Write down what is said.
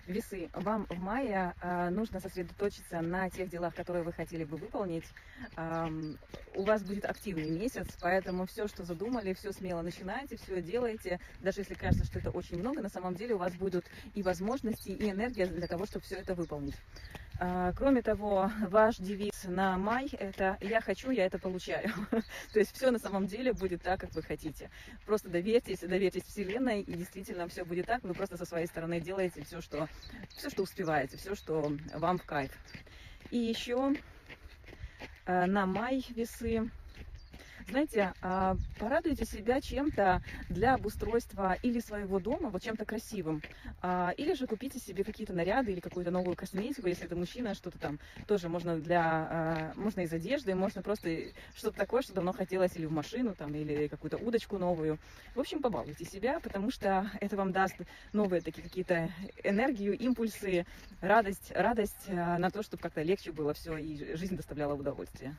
Весы, вам в мае нужно сосредоточиться на тех делах, которые вы хотели бы выполнить. У вас будет активный месяц, поэтому все, что задумали, все смело начинайте, все делаете. Даже если кажется, что это очень много, на самом деле у вас будут и возможности, и энергия для того, чтобы все это выполнить. Кроме того, ваш девиз на май – это «Я хочу, я это получаю». То есть все на самом деле будет так, как вы хотите. Просто доверьтесь Вселенной, и действительно все будет так. Вы просто со своей стороны делаете все, что успеваете, все, что вам в кайф. И еще на май весы. Знаете, порадуйте себя чем-то для обустройства или своего дома, вот чем-то красивым, или же купите себе какие-то наряды или какую-то новую косметику, если это мужчина, что-то там тоже можно можно из одежды, можно просто что-то такое, что давно хотелось, или в машину, там, или какую-то удочку новую. В общем, побалуйте себя, потому что это вам даст новые такие какие-то энергию, импульсы, радость на то, чтобы как-то легче было все и жизнь доставляла удовольствие.